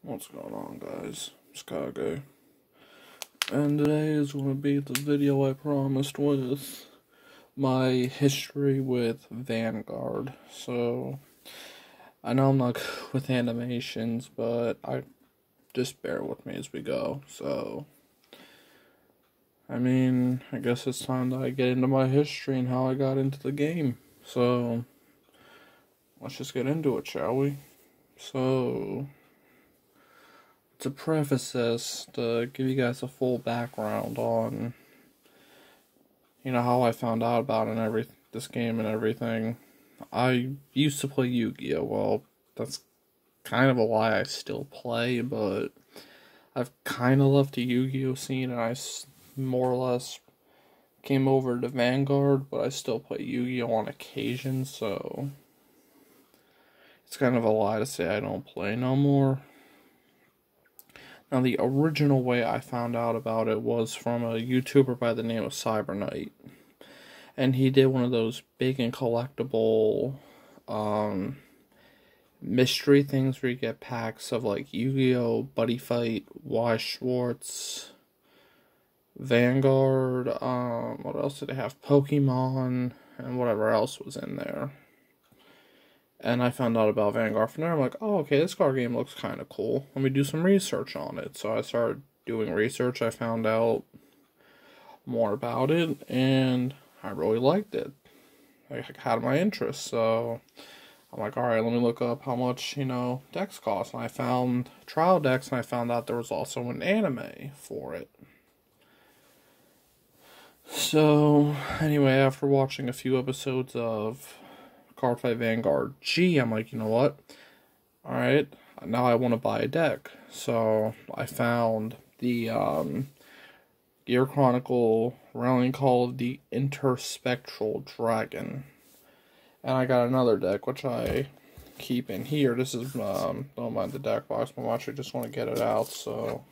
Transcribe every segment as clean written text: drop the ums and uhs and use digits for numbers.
What's going on, guys? It's Kage. And today is going to be the video I promised with my history with Vanguard. So, I know I'm not good with animations, but just bear with me as we go. So, I guess it's time that I get into my history and how I got into the game. So, let's just get into it, shall we? So, to preface this, to give you guys a full background on, how I found out about this game and everything. I used to play Yu-Gi-Oh! Well, that's kind of a lie. I still play, but I've kind of left the Yu-Gi-Oh! Scene, and I more or less came over to Vanguard, but I still play Yu-Gi-Oh! On occasion, so it's kind of a lie to say I don't play no more. Now, the original way I found out about it was from a YouTuber by the name of Cyberknight. And he did one of those big and collectible mystery things where you get packs of like Yu-Gi-Oh!, Buddy Fight, Y Schwartz, Vanguard, what else did they have? Pokemon, and whatever else was in there. And I found out about Vanguard from there. I'm like, oh, okay, this card game looks kind of cool. Let me do some research on it. So I started doing research. I found out more about it, and I really liked it. I had my interest. So I'm like, all right, let me look up how much, decks cost. And I found trial decks, and I found out there was also an anime for it. So, anyway, after watching a few episodes of Cardfight Vanguard G, I'm like, you know what? Alright, now I want to buy a deck. So I found the Gear Chronicle rallying call of the Interspectral Dragon. And I got another deck, which I keep in here. This is, don't mind the deck box, but I actually just want to get it out, so,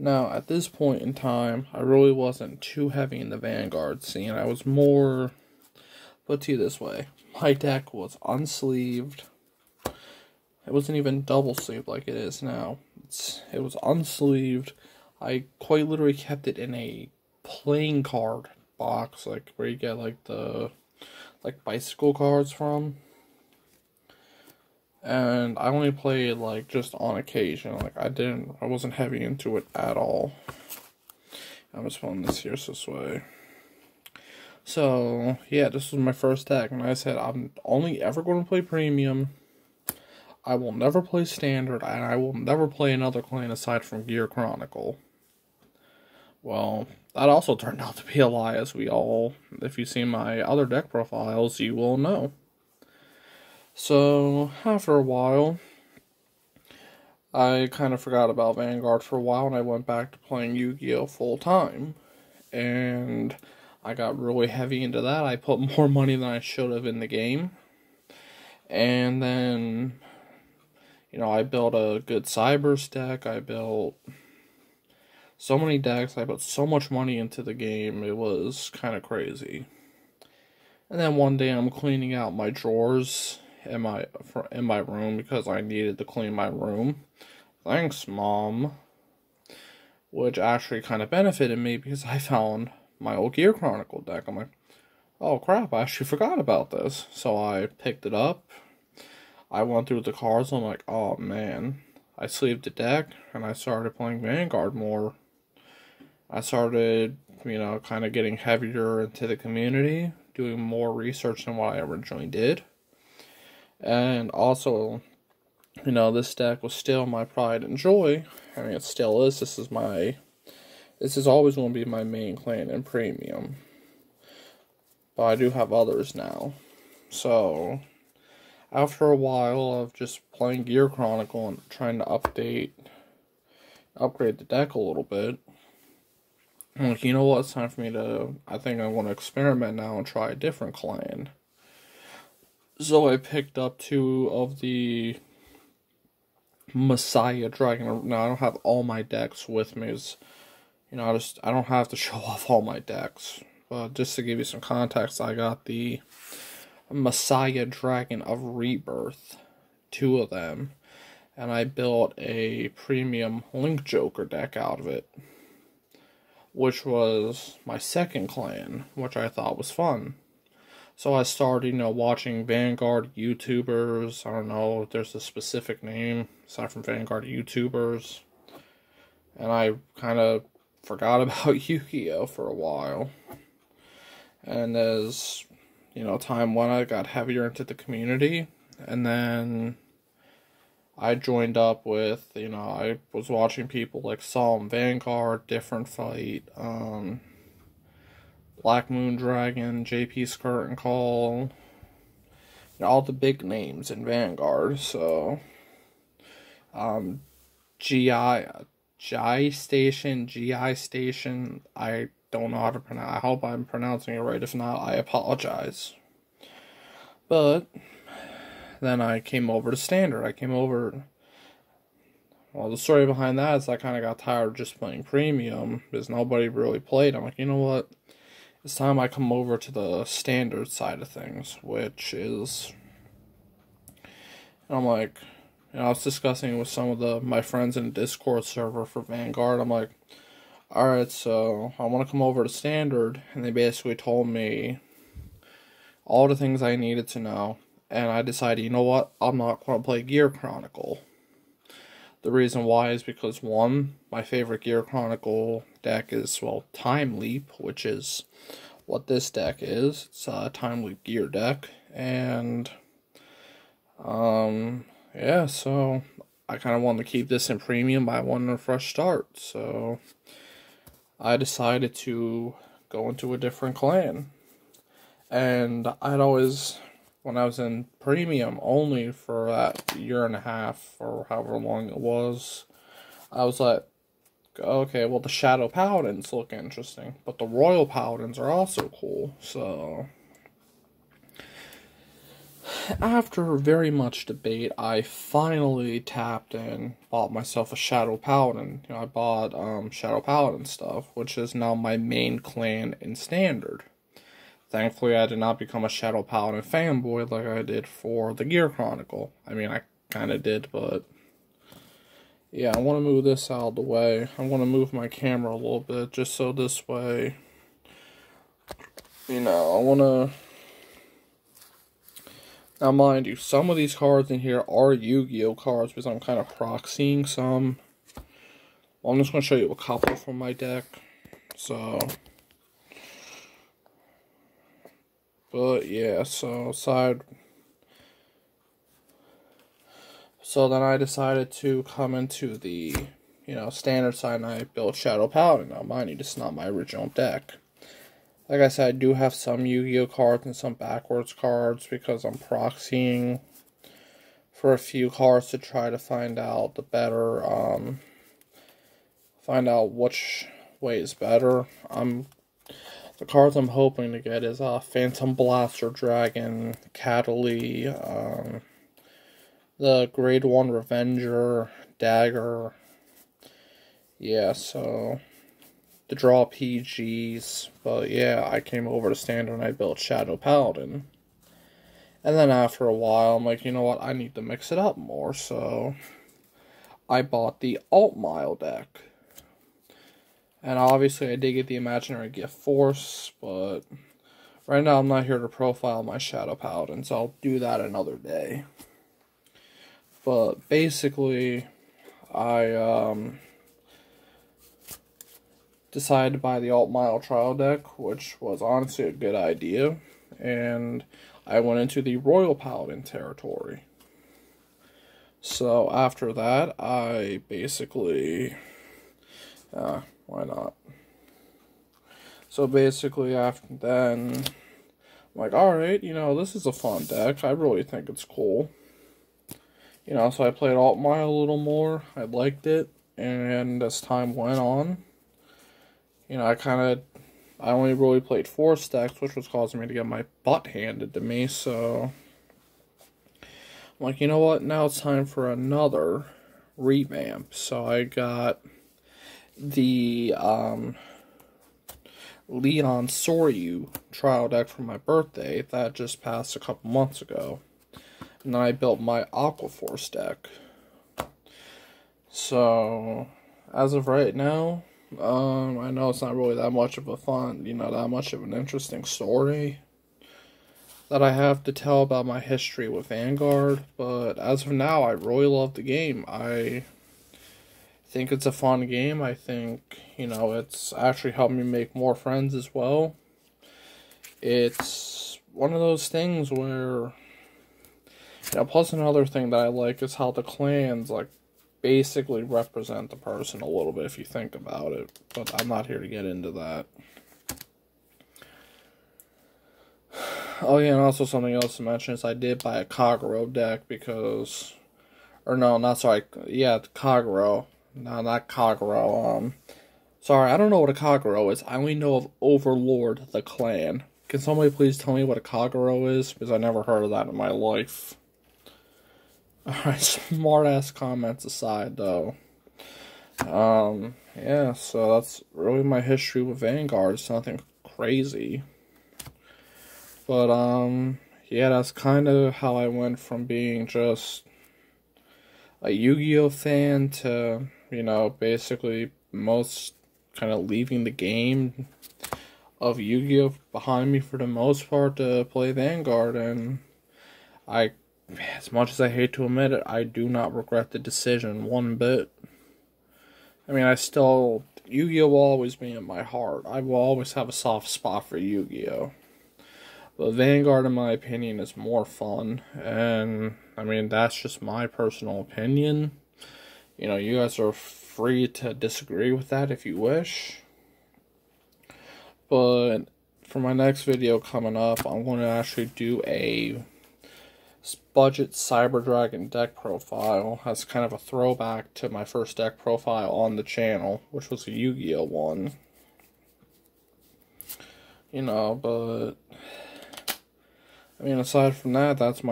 Now, at this point in time, I really wasn't too heavy in the Vanguard scene. I was more, put to you this way, my deck was unsleeved. It wasn't even double sleeved like it is now. It was unsleeved. I quite literally kept it in a playing card box, like where you get like the bicycle cards from. And I only played, just on occasion. I wasn't heavy into it at all. I'm just pulling this here this way. So, yeah, this was my first deck. And I said, I'm only ever going to play Premium. I will never play Standard. And I will never play another clan aside from Gear Chronicle. Well, that also turned out to be a lie, as if you've seen my other deck profiles, you will know. So, after a while, I kind of forgot about Vanguard for a while, and I went back to playing Yu-Gi-Oh! Full time. And I got really heavy into that. I put more money than I should have in the game. And then, I built a good Cybers deck. I built so many decks. I put so much money into the game. It was kind of crazy. And then one day I'm cleaning out my drawers in my room because I needed to clean my room. Thanks, Mom. Which actually kind of benefited me because I found my old Gear Chronicle deck. I'm like, oh crap, I actually forgot about this. So I picked it up. I went through the cards. I'm like, oh man. I sleeved the deck and I started playing Vanguard more. I started, kind of getting heavier into the community, doing more research than what I originally did. And also, this deck was still my pride and joy. It still is. This is always going to be my main clan in Premium. But I do have others now. So, after a while of just playing Gear Chronicle and trying to upgrade the deck a little bit, I'm like, you know what, it's time for me I think I want to experiment now and try a different clan. So I picked up 2 of the Messiah Dragon. Now, I don't have all my decks with me. I don't have to show off all my decks. But just to give you some context, I got the Messiah Dragon of Rebirth, 2 of them, and I built a premium Link Joker deck out of it, which was my second clan, which I thought was fun. So I started, watching Vanguard YouTubers. I don't know if there's a specific name aside from Vanguard YouTubers. And I kind of forgot about Yu-Gi-Oh! For a while. And as, time went, I got heavier into the community. And then I joined up with, I was watching people like Solemn Vanguard, Different Fight, Black Moon Dragon, JP Skirt and Call, all the big names in Vanguard. So, GI Station, I don't know how to pronounce. I hope I'm pronouncing it right. If not, I apologize. But then I came over to Standard. Well, the story behind that is I kind of got tired of just playing Premium because nobody really played. I'm like, you know what? It's time I come over to the Standard side of things, which is, and I'm like, I was discussing with some of my friends in the Discord server for Vanguard. I'm like, alright, so I want to come over to Standard, and they basically told me all the things I needed to know, and I decided, you know what, I'm not going to play Gear Chronicle. The reason why is because, one, my favorite Gear Chronicle deck is, Time Leap, which is what this deck is. It's a Time Leap Gear deck, and, yeah, so I kind of wanted to keep this in Premium, but I wanted a fresh start, so I decided to go into a different clan. And I'd always, when I was in Premium only for that year and a half, or however long it was, I was like, okay, well, the Shadow Paladins look interesting, but the Royal Paladins are also cool, so after very much debate, I finally tapped in, bought myself a Shadow Paladin. I bought Shadow Paladin stuff, which is now my main clan in Standard. Thankfully, I did not become a Shadow Paladin fanboy like I did for the Gear Chronicle. I mean, I kind of did, but yeah, I want to move this out of the way. I want to move my camera a little bit, just so this way, I want to. Now, mind you, some of these cards in here are Yu-Gi-Oh! Cards because I'm kind of proxying some. Well, I'm just going to show you a couple from my deck. But yeah, so then I decided to come into the, Standard side, and I built Shadow Paladin. Now, mind you, this is not my original deck. Like I said, I do have some Yu-Gi-Oh! Cards and some backwards cards because I'm proxying for a few cards to try to find out the better, find out which way is better. The cards I'm hoping to get is Phantom Blaster Dragon, Cataly, the Grade 1 Revenger, Dagger. Yeah, so to draw PGs, but yeah, I came over to Standard and I built Shadow Paladin. And then after a while, I'm like, you know what, I need to mix it up more, so I bought the Alt Mile deck. And obviously I did get the Imaginary Gift Force, but right now I'm not here to profile my Shadow Paladin, so I'll do that another day. But basically, I decided to buy the Alt Mile Trial deck, which was honestly a good idea, and I went into the Royal Paladin territory. So after that, I basically, why not? So basically after then, I'm like, alright, this is a fun deck, I really think it's cool. So I played Alt Mile a little more, I liked it, and as time went on, I only really played 4 stacks, which was causing me to get my butt handed to me, so I'm like, you know what, now it's time for another revamp. So I got the Leon Soryu trial deck for my birthday that just passed a couple months ago. And then I built my Aquaforce deck. So, as of right now, I know it's not really that much of a fun, that much of an interesting story that I have to tell about my history with Vanguard, but as of now, I really love the game. I think it's a fun game. I think, it's actually helped me make more friends as well. It's one of those things where, plus another thing that I like is how the clans, basically represent the person a little bit if you think about it, but I'm not here to get into that. Oh yeah, and also something else to mention is I did buy a Kagero deck because, Kagero. No, not Kagero. Sorry, I don't know what a Kagero is. I only know of Overlord the clan. Can somebody please tell me what a Kagero is? Because I never heard of that in my life. Alright, smart ass comments aside though. Yeah, so that's really my history with Vanguard. It's nothing crazy. But, yeah, that's kind of how I went from being just a Yu-Gi-Oh fan to, basically most kind of leaving the game of Yu-Gi-Oh behind me for the most part to play Vanguard. And as much as I hate to admit it, I do not regret the decision one bit. I mean, Yu-Gi-Oh will always be in my heart. I will always have a soft spot for Yu-Gi-Oh. But Vanguard, in my opinion, is more fun. And, I mean, that's just my personal opinion. You guys are free to disagree with that if you wish. But for my next video coming up, I'm going to actually do a budget Cyber Dragon deck profile as kind of a throwback to my first deck profile on the channel, which was a Yu-Gi-Oh one. But I mean, aside from that, that's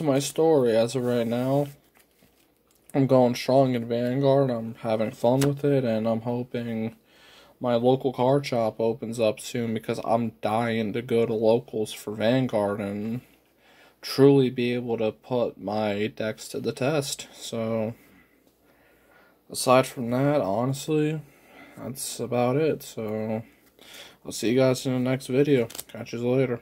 my story as of right now. I'm going strong in Vanguard. I'm having fun with it, and I'm hoping my local card shop opens up soon because I'm dying to go to locals for Vanguard and truly be able to put my decks to the test. So, aside from that, honestly, that's about it. So, I'll see you guys in the next video. Catch you later.